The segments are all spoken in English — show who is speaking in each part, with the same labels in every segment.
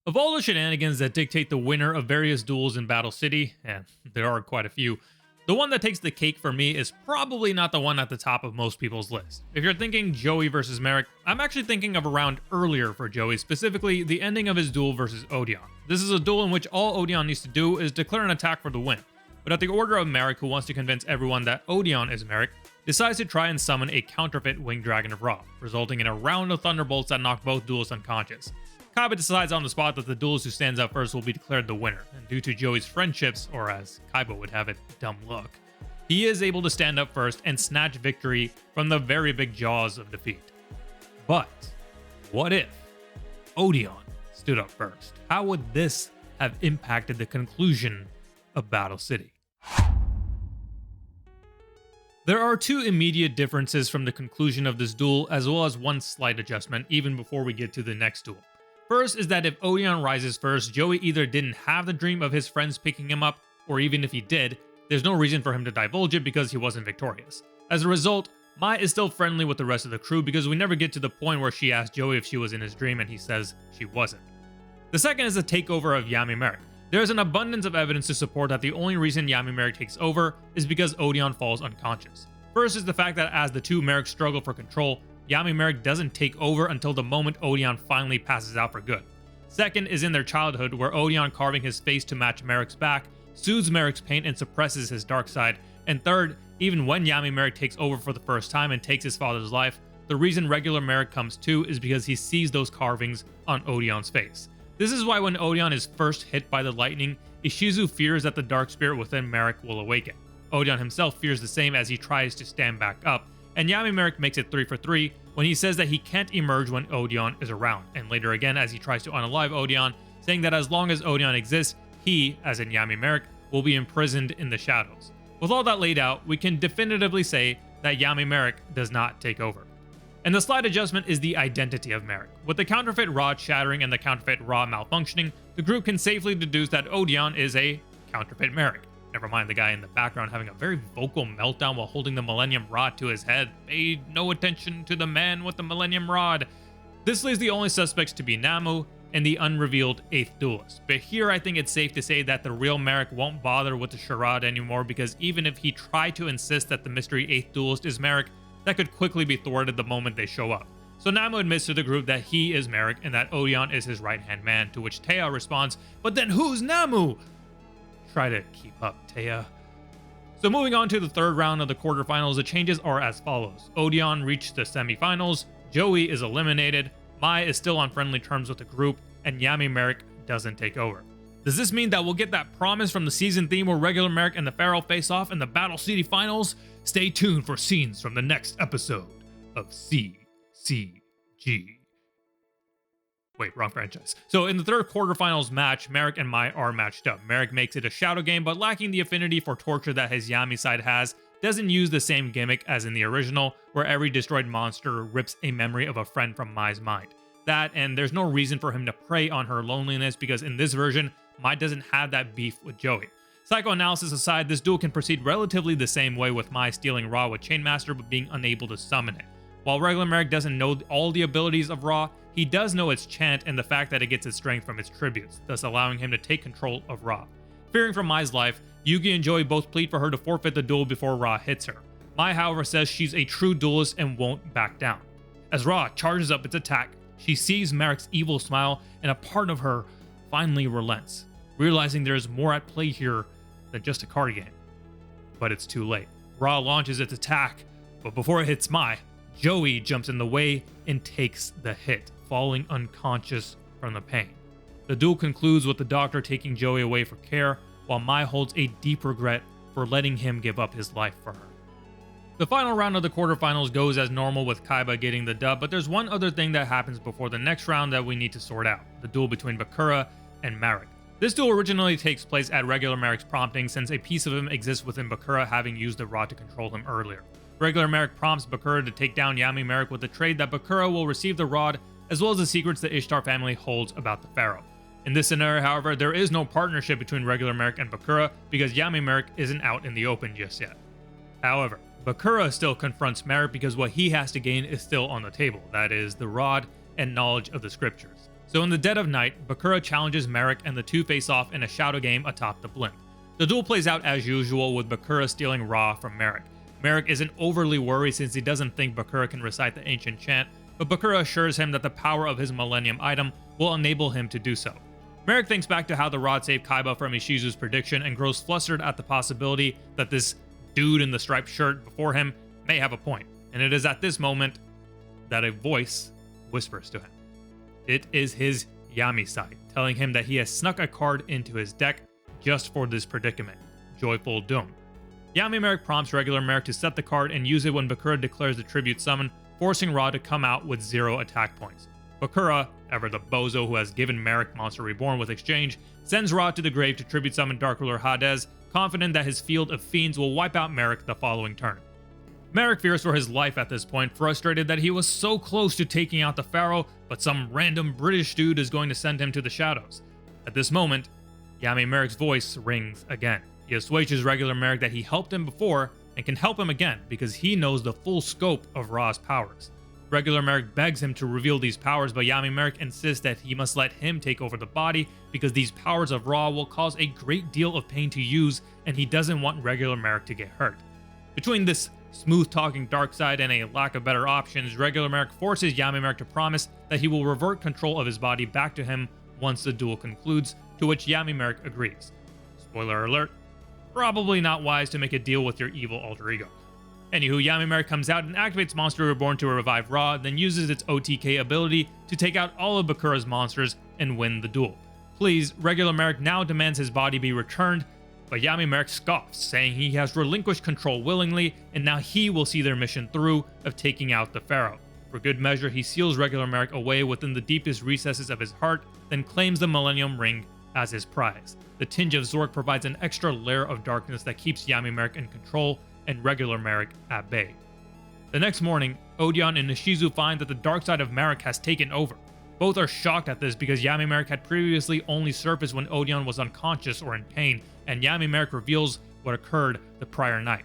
Speaker 1: Of all the shenanigans that dictate the winner of various duels in Battle City, and there are quite a few, the one that takes the cake for me is probably not the one at the top of most people's list. If you're thinking Joey versus Marik, I'm actually thinking of a round earlier for Joey, specifically the ending of his duel versus Odion. This is a duel in which all Odion needs to do is declare an attack for the win. But at the order of Marik, who wants to convince everyone that Odion is Marik, decides to try and summon a counterfeit Winged Dragon of Ra, resulting in a round of thunderbolts that knock both duelists unconscious. Kaiba decides on the spot that the duelist who stands out first will be declared the winner, and due to Joey's friendships, or as Kaiba would have it, dumb look, he is able to stand up first and snatch victory from the very big jaws of defeat. But what if Odion stood up first? How would this have impacted the conclusion of Battle City? There are two immediate differences from the conclusion of this duel, as well as one slight adjustment even before we get to the next duel. First is that if Odion rises first, Joey either didn't have the dream of his friends picking him up, or even if he did, there's no reason for him to divulge it because he wasn't victorious. As a result, Mai is still friendly with the rest of the crew because we never get to the point where she asked Joey if she was in his dream and he says she wasn't. The second is the takeover of Yami Marik. There is an abundance of evidence to support that the only reason Yami Marik takes over is because Odion falls unconscious. First is the fact that as the two Mariks struggle for control, Yami Marik doesn't take over until the moment Odion finally passes out for good. Second is in their childhood, where Odion, carving his face to match Marik's back, soothes Marik's pain and suppresses his dark side. And third, even when Yami Marik takes over for the first time and takes his father's life, the reason regular Marik comes to is because he sees those carvings on Odion's face. This is why when Odion is first hit by the lightning, Ishizu fears that the dark spirit within Marik will awaken. Odion himself fears the same as he tries to stand back up, and Yami Marik makes it 3 for 3 when he says that he can't emerge when Odion is around, and later again as he tries to unalive Odion, saying that as long as Odion exists, he, as in Yami Marik, will be imprisoned in the shadows. With all that laid out, we can definitively say that Yami Marik does not take over. And the slight adjustment is the identity of Marik. With the counterfeit rod shattering and the counterfeit Ra malfunctioning, the group can safely deduce that Odion is a counterfeit Marik. Never mind the guy in the background having a very vocal meltdown while holding the Millennium Rod to his head. Paid no attention to the man with the Millennium Rod. This leaves the only suspects to be Namu and the unrevealed 8th duelist. But here I think it's safe to say that the real Marik won't bother with the charade anymore, because even if he tried to insist that the mystery 8th duelist is Marik, that could quickly be thwarted the moment they show up. So Namu admits to the group that he is Marik and that Odion is his right-hand man, to which Taya responds, "But then who's Namu?" Try to keep up, Taya. So moving on to the third round of the quarterfinals, the changes are as follows. Odion reached the semifinals, Joey is eliminated, Mai is still on friendly terms with the group, and Yami Marik doesn't take over. Does this mean that we'll get that promise from the season theme where regular Marik and the Pharaoh face off in the Battle City finals? Stay tuned for scenes from the next episode of CCG. Wait, wrong franchise. So in the third quarterfinals match, Marik and Mai are matched up. Marik makes it a shadow game, but lacking the affinity for torture that his Yami side has, doesn't use the same gimmick as in the original, where every destroyed monster rips a memory of a friend from Mai's mind. That, and there's no reason for him to prey on her loneliness, because in this version, Mai doesn't have that beef with Joey. Psychoanalysis aside, this duel can proceed relatively the same way, with Mai stealing Ra with Chainmaster but being unable to summon it. While regular Marik doesn't know all the abilities of Ra, he does know its chant and the fact that it gets its strength from its tributes, thus allowing him to take control of Ra. Fearing for Mai's life, Yugi and Joey both plead for her to forfeit the duel before Ra hits her. Mai, however, says she's a true duelist and won't back down. As Ra charges up its attack, she sees Marik's evil smile, and a part of her finally relents, realizing there is more at play here than just a card game. But it's too late. Ra launches its attack, but before it hits Mai, Joey jumps in the way and takes the hit, falling unconscious from the pain. The duel concludes with the doctor taking Joey away for care, while Mai holds a deep regret for letting him give up his life for her. The final round of the quarterfinals goes as normal, with Kaiba getting the dub, but there's one other thing that happens before the next round that we need to sort out: the duel between Bakura and Marik. This duel originally takes place at regular Marik's prompting, since a piece of him exists within Bakura, having used the rod to control him earlier. Regular Marik prompts Bakura to take down Yami Marik with the trade that Bakura will receive the rod, as well as the secrets the Ishtar family holds about the Pharaoh. In this scenario, however, there is no partnership between regular Marik and Bakura, because Yami Marik isn't out in the open just yet. However, Bakura still confronts Marik because what he has to gain is still on the table, that is, the rod and knowledge of the scriptures. So in the dead of night, Bakura challenges Marik and the two face off in a shadow game atop the blimp. The duel plays out as usual, with Bakura stealing Ra from Marik. Marik isn't overly worried since he doesn't think Bakura can recite the ancient chant, but Bakura assures him that the power of his Millennium item will enable him to do so. Marik thinks back to how the rod saved Kaiba from Ishizu's prediction and grows flustered at the possibility that this dude in the striped shirt before him may have a point, and it is at this moment that a voice whispers to him. It is his Yami side, telling him that he has snuck a card into his deck just for this predicament, Joyful Doom. Yami Marik prompts regular Marik to set the card and use it when Bakura declares the tribute summon, forcing Ra to come out with 0 attack points. Bakura, ever the bozo who has given Marik Monster Reborn with exchange, sends Ra to the grave to tribute summon Dark Ruler Hades, confident that his field of fiends will wipe out Marik the following turn. Marik fears for his life at this point, frustrated that he was so close to taking out the Pharaoh, but some random British dude is going to send him to the shadows. At this moment, Yami Marik's voice rings again. He assuages regular Marik that he helped him before and can help him again because he knows the full scope of Ra's powers. Regular Marik begs him to reveal these powers, but Yami Marik insists that he must let him take over the body because these powers of Ra will cause a great deal of pain to use, and he doesn't want regular Marik to get hurt. Between this smooth-talking dark side and a lack of better options, regular Marik forces Yami Marik to promise that he will revert control of his body back to him once the duel concludes, to which Yami Marik agrees. Spoiler alert, probably not wise to make a deal with your evil alter ego. Anywho, Yami Marik comes out and activates Monster Reborn to revive Ra, then uses its OTK ability to take out all of Bakura's monsters and win the duel. Please, regular Marik now demands his body be returned, but Yami Marik scoffs, saying he has relinquished control willingly, and now he will see their mission through of taking out the Pharaoh. For good measure, he seals regular Marik away within the deepest recesses of his heart, then claims the Millennium Ring as his prize. The tinge of Zork provides an extra layer of darkness that keeps Yami Marik in control and regular Marik at bay. The next morning, Odion and Ishizu find that the dark side of Marik has taken over. Both are shocked at this because Yami Marik had previously only surfaced when Odion was unconscious or in pain, and Yami Marik reveals what occurred the prior night.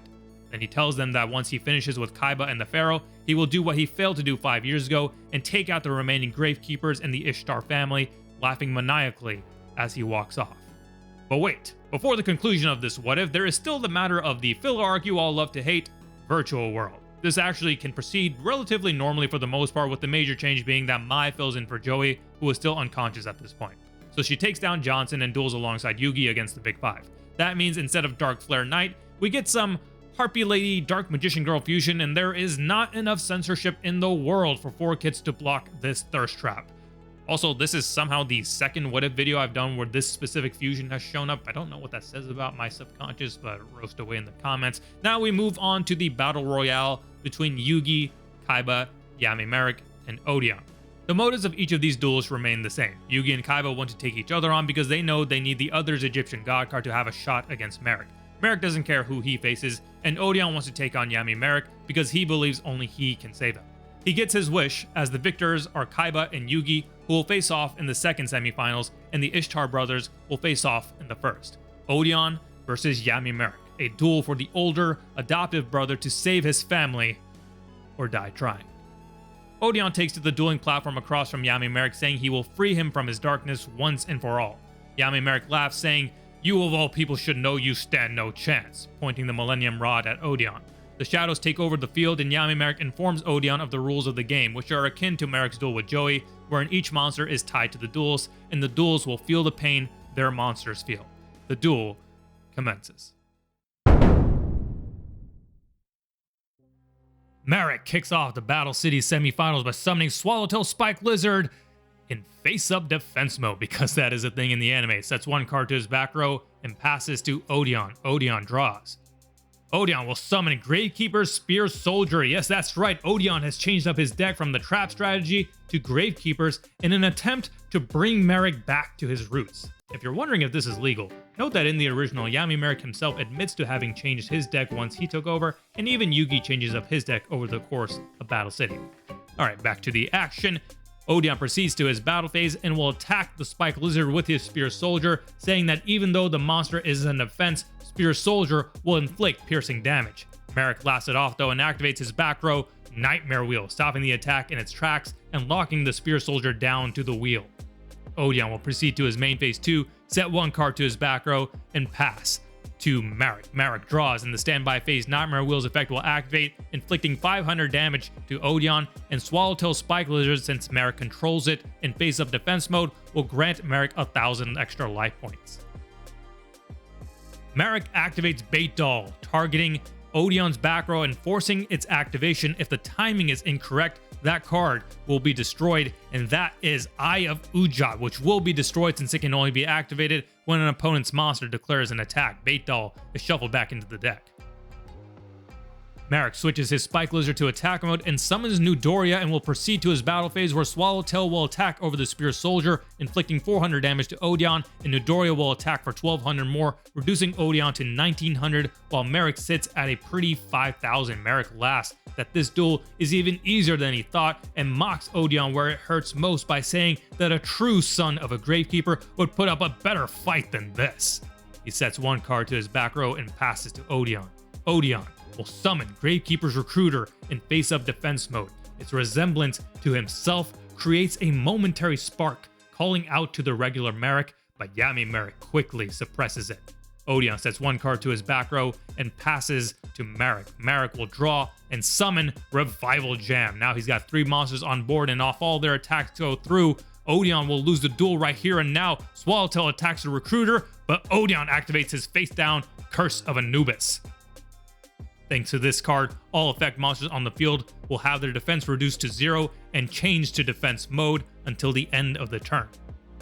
Speaker 1: Then he tells them that once he finishes with Kaiba and the Pharaoh, he will do what he failed to do 5 years ago and take out the remaining Gravekeepers and the Ishtar family, laughing maniacally as he walks off. But wait, before the conclusion of this what if, there is still the matter of the filler arc you all love to hate, Virtual World. This actually can proceed relatively normally for the most part, with the major change being that Mai fills in for Joey, who is still unconscious at this point. So she takes down Johnson and duels alongside Yugi against the Big Five. That means instead of Dark Flare Knight, we get some Harpy Lady Dark Magician Girl fusion, and there is not enough censorship in the world for 4Kids to block this thirst trap. Also, this is somehow the second what if video I've done where this specific fusion has shown up. I don't know what that says about my subconscious, but roast away in the comments. Now we move on to the battle royale between Yugi, Kaiba, Yami Marik, and Odion. The motives of each of these duelists remain the same. Yugi and Kaiba want to take each other on because they know they need the other's Egyptian god card to have a shot against Marik. Marik doesn't care who he faces, and Odion wants to take on Yami Marik because he believes only he can save him. He gets his wish, as the victors are Kaiba and Yugi, who will face off in the second semifinals, and the Ishtar brothers will face off in the first. Odion versus Yami Marik, a duel for the older, adoptive brother to save his family or die trying. Odion takes to the dueling platform across from Yami Marik, saying he will free him from his darkness once and for all. Yami Marik laughs, saying, "You of all people should know you stand no chance," pointing the Millennium Rod at Odion. The shadows take over the field, and Yami Marik informs Odion of the rules of the game, which are akin to Marik's duel with Joey, wherein each monster is tied to the duels, and the duels will feel the pain their monsters feel. The duel commences. Marik kicks off the Battle City semifinals by summoning Swallowtail Spike Lizard in face-up defense mode, because that is a thing in the anime. Sets one card to his back row and passes to Odion. Odion draws. Odion will summon Gravekeeper's Spear Soldier. Yes, that's right. Odion has changed up his deck from the trap strategy to Gravekeepers in an attempt to bring Marik back to his roots. If you're wondering if this is legal, note that in the original, Yami Marik himself admits to having changed his deck once he took over, and even Yugi changes up his deck over the course of Battle City. Alright, back to the action. Odion proceeds to his battle phase and will attack the Spike Lizard with his Spear Soldier, saying that even though the monster is in defense, Spear Soldier will inflict piercing damage. Marik laughs it off though and activates his back row Nightmare Wheel, stopping the attack in its tracks and locking the Spear Soldier down to the wheel. Odion will proceed to his main phase 2, set one card to his back row, and pass to Marik. Marik draws, and the standby phase Nightmare Wheels effect will activate, inflicting 500 damage to Odion, and Swallowtail Spike Lizard, since Marik controls it in face-up defense mode, will grant Marik 1,000 extra life points. Marik activates Bait Doll, targeting Odion's back row and forcing its activation. If the timing is incorrect, that card will be destroyed, and that is Eye of Yugioh, which will be destroyed since it can only be activated when an opponent's monster declares an attack. Bait Doll is shuffled back into the deck. Marik switches his Spike Lizard to attack mode and summons Newdoria, and will proceed to his battle phase, where Swallowtail will attack over the Spear Soldier, inflicting 400 damage to Odion, and Newdoria will attack for 1200 more, reducing Odion to 1900, while Marik sits at a pretty 5000. Marik laughs that this duel is even easier than he thought, and mocks Odion where it hurts most by saying that a true son of a Gravekeeper would put up a better fight than this. He sets one card to his back row and passes to Odion. Odion will summon Gravekeeper's Recruiter in face-up defense mode. Its resemblance to himself creates a momentary spark, calling out to the regular Marik, but Yami Marik quickly suppresses it. Odion sets one card to his back row and passes to Marik. Marik will draw and summon Revival Jam. Now he's got 3 monsters on board, and off all their attacks go through, Odion will lose the duel right here and now. Swallowtail attacks the Recruiter, but Odion activates his face-down Curse of Anubis. Thanks to this card, all effect monsters on the field will have their defense reduced to 0 and change to defense mode until the end of the turn.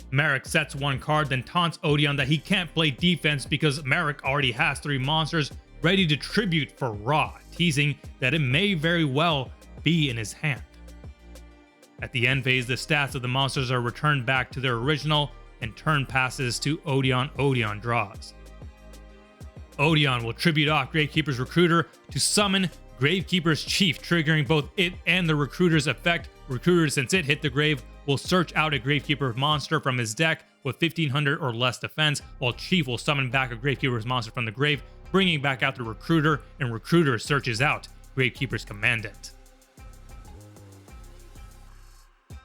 Speaker 1: Marik sets one card, then taunts Odion that he can't play defense because Marik already has 3 monsters ready to tribute for Ra, teasing that it may very well be in his hand. At the end phase, the stats of the monsters are returned back to their original, and turn passes to Odion. Odion draws. Odion will tribute off Gravekeeper's Recruiter to summon Gravekeeper's Chief, triggering both it and the Recruiter's effect. Recruiter, since it hit the grave, will search out a Gravekeeper monster from his deck with 1500 or less defense, while Chief will summon back a Gravekeeper's monster from the grave, bringing back out the Recruiter, and Recruiter searches out Gravekeeper's Commandant.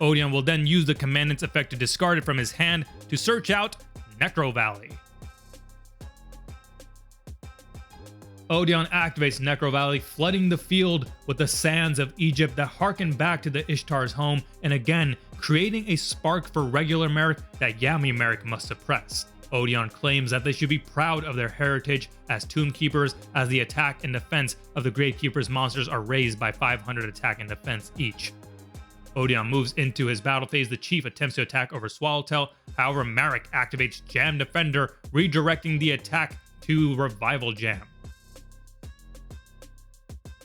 Speaker 1: Odion will then use the Commandant's effect to discard it from his hand to search out Necro Valley. Odion activates Necro Valley, flooding the field with the sands of Egypt that harken back to the Ishtar's home, and again creating a spark for regular Marik that Yami Marik must suppress. Odion claims that they should be proud of their heritage as Tomb Keepers, as the attack and defense of the Gravekeeper's monsters are raised by 500 attack and defense each. Odion moves into his battle phase. The Chief attempts to attack over Swallowtail, however Marik activates Jam Defender, redirecting the attack to Revival Jam.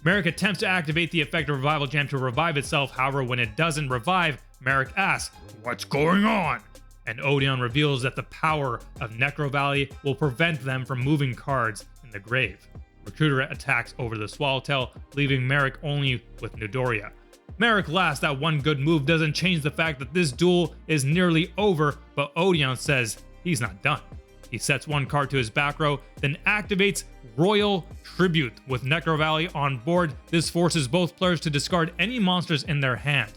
Speaker 1: Marik attempts to activate the effect of Revival Jam to revive itself, however when it doesn't revive, Marik asks, "What's going on?" And Odion reveals that the power of Necro Valley will prevent them from moving cards in the grave. Recruiter attacks over the Swallowtail, leaving Marik only with Newdoria. Marik laughs that one good move doesn't change the fact that this duel is nearly over, but Odion says he's not done. He sets one card to his back row, then activates Royal Tribute. With Necro Valley on board, this forces both players to discard any monsters in their hand.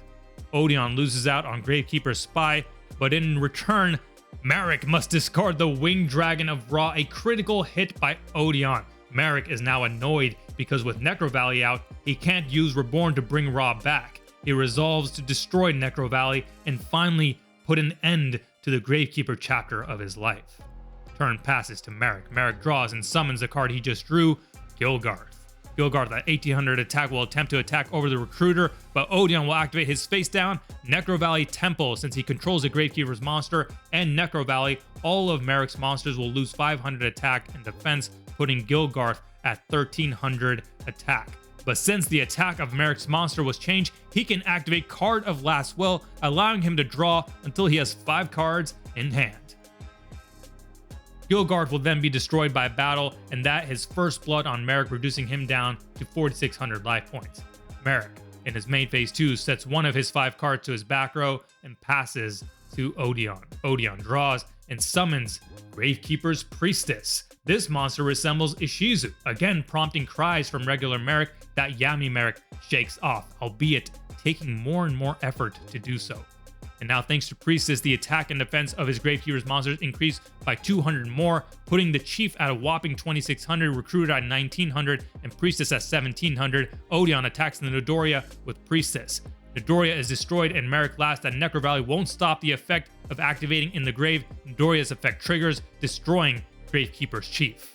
Speaker 1: Odion loses out on Gravekeeper's Spy, but in return, Marik must discard the Winged Dragon of Ra, a critical hit by Odion. Marik is now annoyed because with Necro Valley out, he can't use Reborn to bring Ra back. He resolves to destroy Necro Valley and finally put an end to the Gravekeeper chapter of his life. Turn passes to Marik. Marik draws and summons the card he just drew, Gilgarth. Gilgarth at 1800 attack will attempt to attack over the Recruiter, but Odion will activate his face down Necro Valley Temple since he controls the Gravekeeper's monster and Necro Valley. All of Marik's monsters will lose 500 attack and defense, putting Gilgarth at 1300 attack. But since the attack of Marik's monster was changed, he can activate Card of Last Will, allowing him to draw until he has 5 cards in hand. Gilgarth will then be destroyed by battle, and that his first blood on Marik, reducing him down to 4600 life points. Marik, in his main phase 2, sets one of his 5 cards to his back row and passes to Odion. Odion draws and summons Gravekeeper's Priestess. This monster resembles Ishizu, again prompting cries from regular Marik that Yami Marik shakes off, albeit taking more and more effort to do so. And now thanks to Priestess, the attack and defense of his Gravekeeper's monsters increased by 200 more, putting the Chief at a whopping 2600, Recruiter at 1900, and Priestess at 1700. Odion attacks the Midoriya with Priestess. Midoriya is destroyed, and Marik laughs that Necro Valley won't stop the effect of activating in the grave. Midoriya's effect triggers, destroying Gravekeeper's Chief.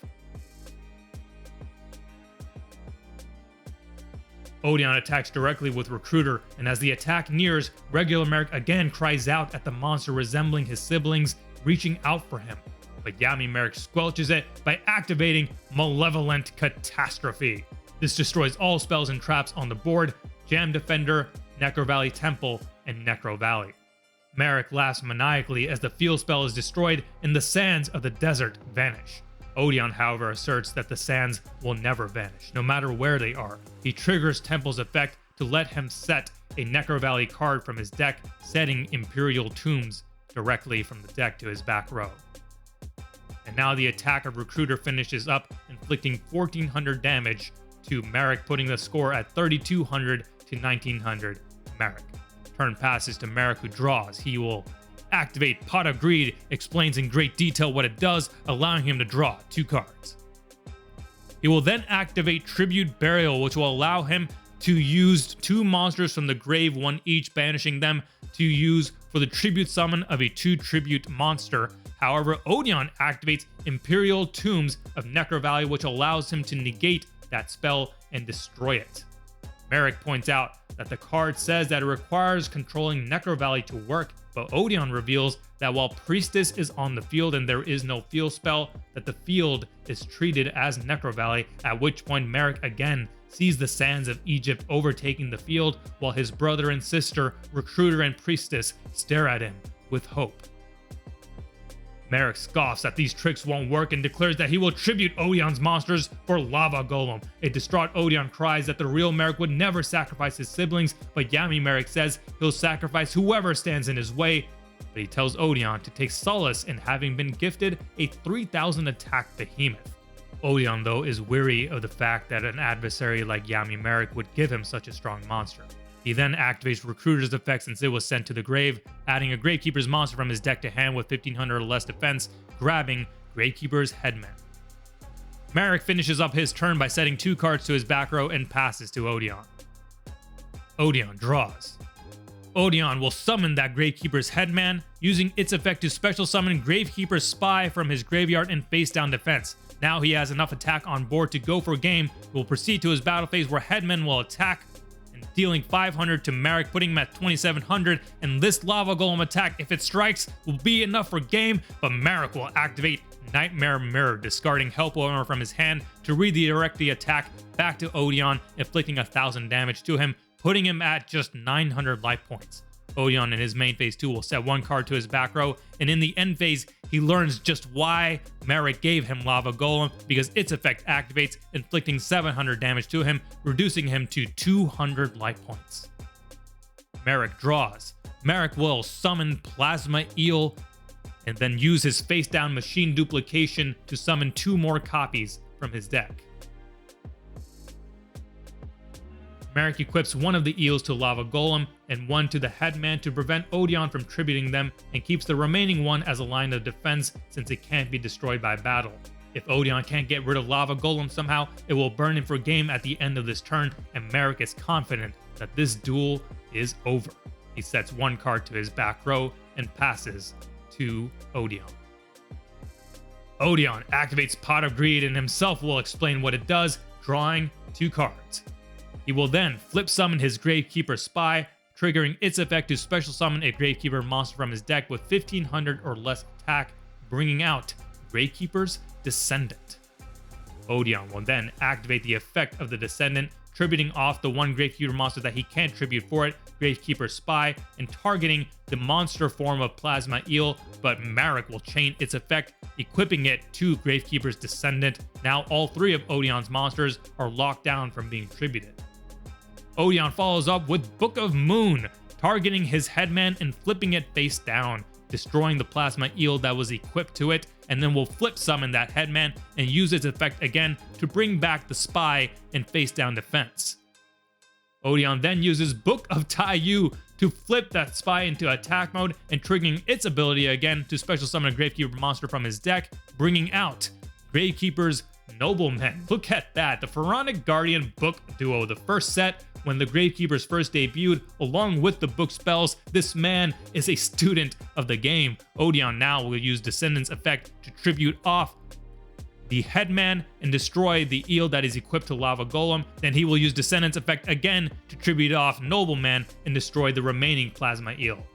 Speaker 1: Odion attacks directly with Recruiter, and as the attack nears, regular Marik again cries out at the monster resembling his siblings, reaching out for him. But Yami Marik squelches it by activating Malevolent Catastrophe. This destroys all spells and traps on the board: Jam Defender, Necro Valley Temple, and Necro Valley. Marik laughs maniacally as the field spell is destroyed and the sands of the desert vanish. Odion, however, asserts that the sands will never vanish, no matter where they are. He triggers Temple's effect to let him set a Necro Valley card from his deck, setting Imperial Tombs directly from the deck to his back row. And now the attack of Recruiter finishes up, inflicting 1400 damage to Marik, putting the score at 3200 to 1900. Marik. Turn passes to Marik, who draws. He will activate Pot of Greed, explains in great detail what it does, allowing him to draw 2 cards. He will then activate Tribute Burial, which will allow him to use 2 monsters from the grave, 1 each, banishing them to use for the tribute summon of a 2 tribute monster. However, Odion activates Imperial Tombs of Necro Valley, which allows him to negate that spell and destroy it. Marik points out that the card says that it requires controlling Necro Valley to work, but Odion reveals that while Priestess is on the field and there is no field spell, that the field is treated as Necro Valley, at which point Marik again sees the sands of Egypt overtaking the field, while his brother and sister, Recruiter and Priestess, stare at him with hope. Marik scoffs that these tricks won't work and declares that he will tribute Odion's monsters for Lava Golem. A distraught Odion cries that the real Marik would never sacrifice his siblings, but Yami Marik says he'll sacrifice whoever stands in his way. But he tells Odion to take solace in having been gifted a 3000 attack behemoth. Odion, though, is weary of the fact that an adversary like Yami Marik would give him such a strong monster. He then activates Recruiter's effect since it was sent to the grave, adding a Gravekeeper's monster from his deck to hand with 1500 or less defense, grabbing Gravekeeper's Headman. Marik finishes up his turn by setting 2 cards to his back row and passes to Odion. Odion draws. Odion will summon that Gravekeeper's Headman, using its effect to special summon Gravekeeper's Spy from his graveyard and face down defense. Now he has enough attack on board to go for game. He will proceed to his battle phase where Headman will attack, dealing 500 to Marik, putting him at 2700, and this Lava Golem attack, if it strikes, will be enough for game, but Marik will activate Nightmare Mirror, discarding Help Owner from his hand to redirect the attack back to Odion, inflicting 1000 damage to him, putting him at just 900 life points. Odion in his main phase 2 will set 1 card to his back row, and in the end phase, he learns just why Marik gave him Lava Golem, because its effect activates, inflicting 700 damage to him, reducing him to 200 life points. Marik draws. Marik will summon Plasma Eel, and then use his face-down Machine Duplication to summon 2 more copies from his deck. Marik equips one of the eels to Lava Golem and one to the Headman to prevent Odion from tributing them, and keeps the remaining one as a line of defense since it can't be destroyed by battle. If Odion can't get rid of Lava Golem somehow, it will burn him for game at the end of this turn, and Marik is confident that this duel is over. He sets 1 card to his back row and passes to Odion. Odion activates Pot of Greed and himself will explain what it does, drawing 2 cards. He will then flip summon his Gravekeeper Spy, triggering its effect to special summon a Gravekeeper monster from his deck with 1500 or less attack, bringing out Gravekeeper's Descendant. Odion will then activate the effect of the Descendant, tributing off the 1 Gravekeeper monster that he can't tribute for it, Gravekeeper Spy, and targeting the monster form of Plasma Eel, but Marik will chain its effect, equipping it to Gravekeeper's Descendant. Now all 3 of Odion's monsters are locked down from being tributed. Odion follows up with Book of Moon, targeting his Headman and flipping it face down, destroying the Plasma Eel that was equipped to it, and then will flip summon that Headman and use its effect again to bring back the Spy and face down defense. Odion then uses Book of Taiyu to flip that spy into attack mode and triggering its ability again to special summon a Gravekeeper monster from his deck, bringing out Gravekeeper's Noblemen. Look at that, the Pharaonic Guardian book duo, the first set when the Gravekeepers first debuted, along with the book spells. This man is a student of the game. Odion now will use Descendants effect to tribute off the Headman and destroy the eel that is equipped to Lava Golem. Then he will use Descendants effect again to tribute off Nobleman and destroy the remaining Plasma Eel.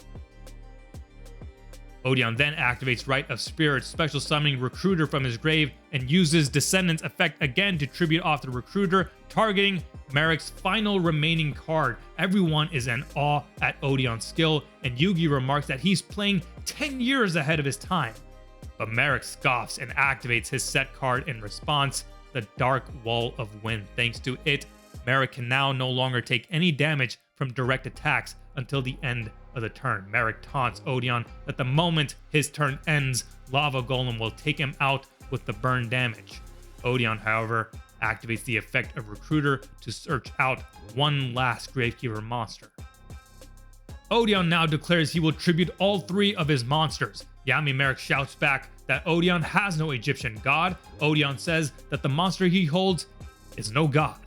Speaker 1: Odion then activates Rite of Spirits, special summoning Recruiter from his grave, and uses Descendants effect again to tribute off the Recruiter, targeting Marik's final remaining card. Everyone is in awe at Odion's skill, and Yugi remarks that he's playing 10 years ahead of his time. But Marik scoffs and activates his set card in response, the Dark Wall of Wind. Thanks to it, Marik can now no longer take any damage from direct attacks until the end of the turn. Marik taunts Odion that the moment his turn ends, Lava Golem will take him out with the burn damage. Odion, however, activates the effect of Recruiter to search out one last Gravekeeper monster. Odion now declares he will tribute all 3 of his monsters. Yami Marik shouts back that Odion has no Egyptian god. Odion says that the monster he holds is no god,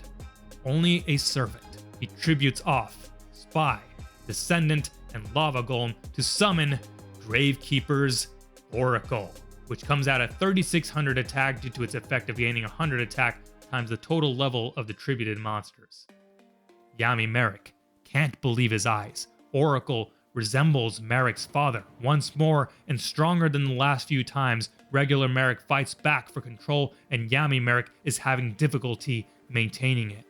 Speaker 1: only a servant. He tributes off Spy, Descendant, and Lava Golem to summon Gravekeeper's Oracle, which comes out at 3600 attack due to its effect of gaining 100 attack times the total level of the tributed monsters. Yami Marik can't believe his eyes. Oracle resembles Marik's father once more, and stronger than the last few times. Regular Marik fights back for control, and Yami Marik is having difficulty maintaining it.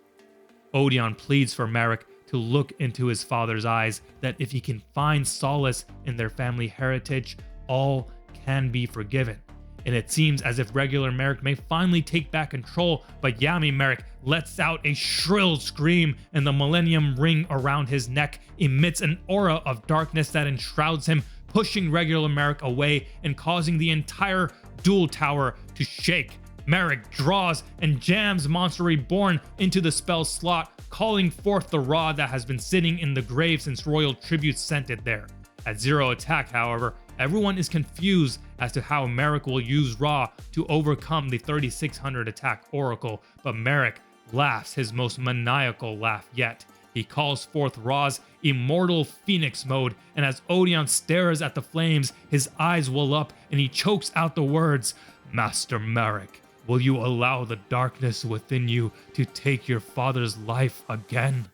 Speaker 1: Odion pleads for Marik to look into his father's eyes, that if he can find solace in their family heritage, all can be forgiven. And it seems as if regular Marik may finally take back control, but Yami Marik lets out a shrill scream, and the Millennium Ring around his neck emits an aura of darkness that enshrouds him, pushing regular Marik away and causing the entire duel tower to shake. Marik draws and jams Monster Reborn into the spell slot, calling forth the Ra that has been sitting in the grave since royal tribute sent it there. At 0 attack, however, everyone is confused as to how Marik will use Ra to overcome the 3600 attack Oracle, but Marik laughs his most maniacal laugh yet. He calls forth Ra's immortal Phoenix mode, and as Odion stares at the flames, his eyes well up and he chokes out the words, "Master Marik, will you allow the darkness within you to take your father's life again?"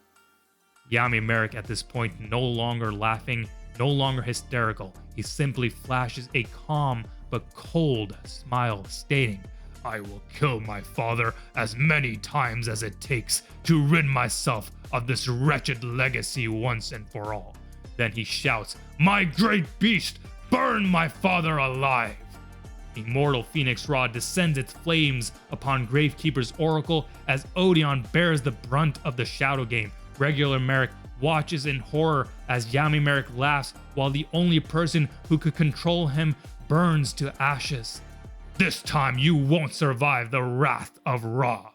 Speaker 1: Yami Marik at this point no longer laughing, no longer hysterical. He simply flashes a calm but cold smile, stating, "I will kill my father as many times as it takes to rid myself of this wretched legacy once and for all." Then he shouts, "My great beast, burn my father alive!" Immortal Phoenix Ra descends its flames upon Gravekeeper's Oracle as Odion bears the brunt of the Shadow Game. Regular Marik watches in horror as Yami Marik laughs while the only person who could control him burns to ashes. "This time you won't survive the wrath of Ra."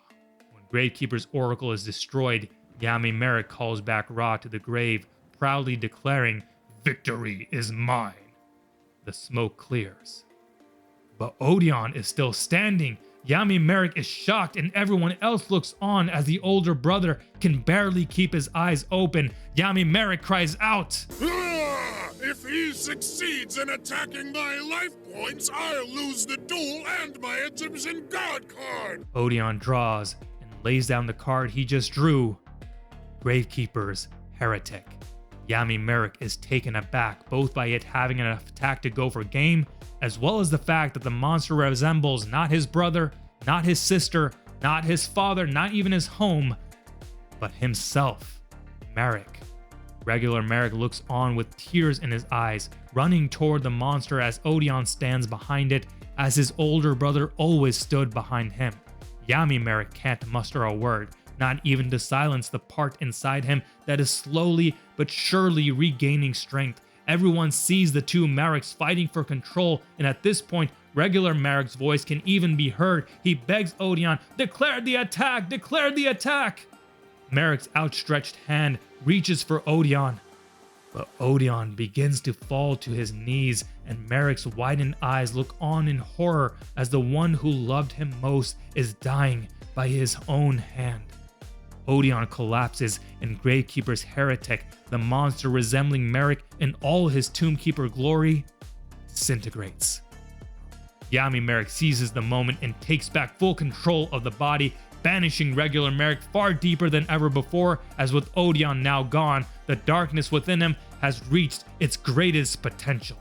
Speaker 1: When Gravekeeper's Oracle is destroyed, Yami Marik calls back Ra to the grave, proudly declaring, "Victory is mine." The smoke clears, but Odion is still standing. Yami Marik is shocked, and everyone else looks on as the older brother can barely keep his eyes open. Yami Marik cries out,
Speaker 2: "Ah, if he succeeds in attacking my life points, I'll lose the duel and my Egyptian god card."
Speaker 1: Odion draws and lays down the card he just drew, Gravekeeper's Heretic. Yami Marik is taken aback both by it having enough attack to go for game, as well as the fact that the monster resembles not his brother, not his sister, not his father, not even his home, but himself, Marik. Regular Marik looks on with tears in his eyes, running toward the monster as Odion stands behind it, as his older brother always stood behind him. Yami Marik can't muster a word, not even to silence the part inside him that is slowly but surely regaining strength. Everyone sees the two Mariks fighting for control, and at this point, regular Marik's voice can even be heard. He begs Odion, "Declare the attack! Declare the attack!" Marik's outstretched hand reaches for Odion, But Odion begins to fall to his knees, and Marik's widened eyes look on in horror as the one who loved him most is dying by his own hand. Odion collapses, and Gravekeeper's heretic, the monster resembling Marik in all his Tombkeeper glory, disintegrates. Yami Marik seizes the moment and takes back full control of the body, banishing regular Marik far deeper than ever before, as with Odion now gone, the darkness within him has reached its greatest potential.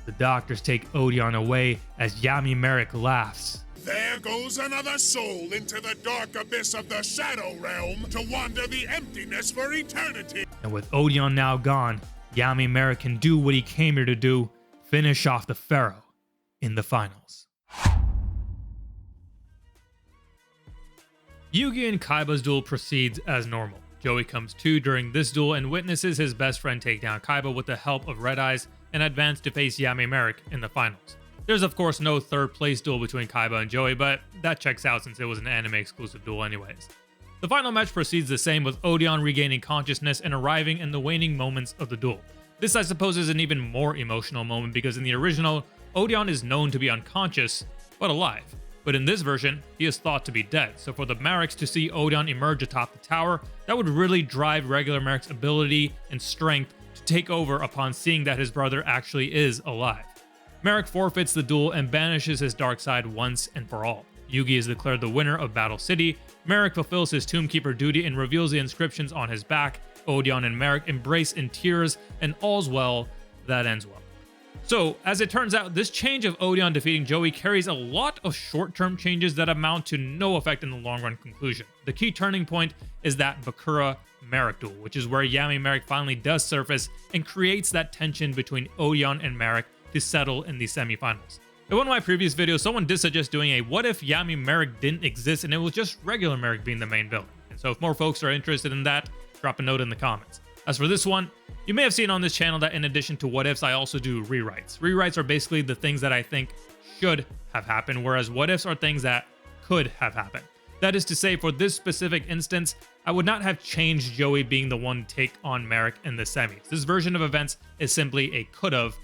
Speaker 1: The doctors take Odion away as Yami Marik laughs.
Speaker 2: There goes another soul into the dark abyss of the Shadow Realm to wander the emptiness for eternity.
Speaker 1: And with Odion now gone, Yami Marik can do what he came here to do, finish off the Pharaoh in the finals. Yugioh and Kaiba's duel proceeds as normal. Joey comes to during this duel and witnesses his best friend take down Kaiba with the help of Red Eyes and advance to face Yami Marik in the finals. There's of course no third place duel between Kaiba and Joey, but that checks out since it was an anime exclusive duel anyways. The final match proceeds the same, with Odion regaining consciousness and arriving in the waning moments of the duel. This I suppose is an even more emotional moment because in the original, Odion is known to be unconscious, but alive. But in this version, he is thought to be dead, so for the Mariks to see Odion emerge atop the tower, that would really drive regular Marik's ability and strength to take over upon seeing that his brother actually is alive. Marik forfeits the duel and banishes his dark side once and for all. Yugi is declared the winner of Battle City, Marik fulfills his Tombkeeper duty and reveals the inscriptions on his back, Odion and Marik embrace in tears, and all's well that ends well. So, as it turns out, this change of Odion defeating Joey carries a lot of short-term changes that amount to no effect in the long-run conclusion. The key turning point is that Bakura-Marik duel, which is where Yami Marik finally does surface and creates that tension between Odion and Marik to settle in the semifinals. In one of my previous videos, someone did suggest doing a what if Yami Marik didn't exist and it was just regular Marik being the main villain. And so if more folks are interested in that, drop a note in the comments. As for this one, you may have seen on this channel that in addition to what ifs, I also do rewrites. Rewrites are basically the things that I think should have happened, whereas what ifs are things that could have happened. That is to say, for this specific instance, I would not have changed Joey being the one to take on Marik in the semis. This version of events is simply a could've,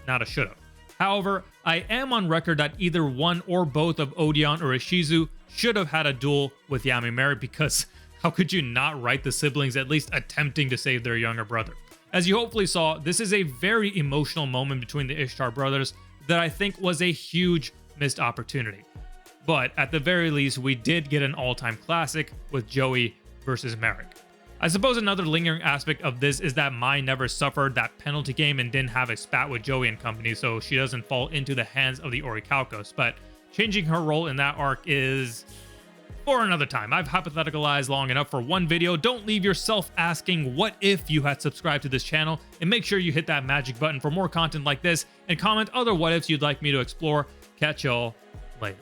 Speaker 1: not a should've. However, I am on record that either one or both of Odion or Ishizu should have had a duel with Yami Marik, because how could you not write the siblings at least attempting to save their younger brother? As you hopefully saw, this is a very emotional moment between the Ishtar brothers that I think was a huge missed opportunity. But at the very least, we did get an all-time classic with Joey versus Marik. I suppose another lingering aspect of this is that Mai never suffered that penalty game and didn't have a spat with Joey and company, so she doesn't fall into the hands of the Orichalcos, but changing her role in that arc is for another time. I've hypotheticalized long enough for one video. Don't leave yourself asking what if you had subscribed to this channel, and make sure you hit that magic button for more content like this and comment other what ifs you'd like me to explore. Catch y'all later.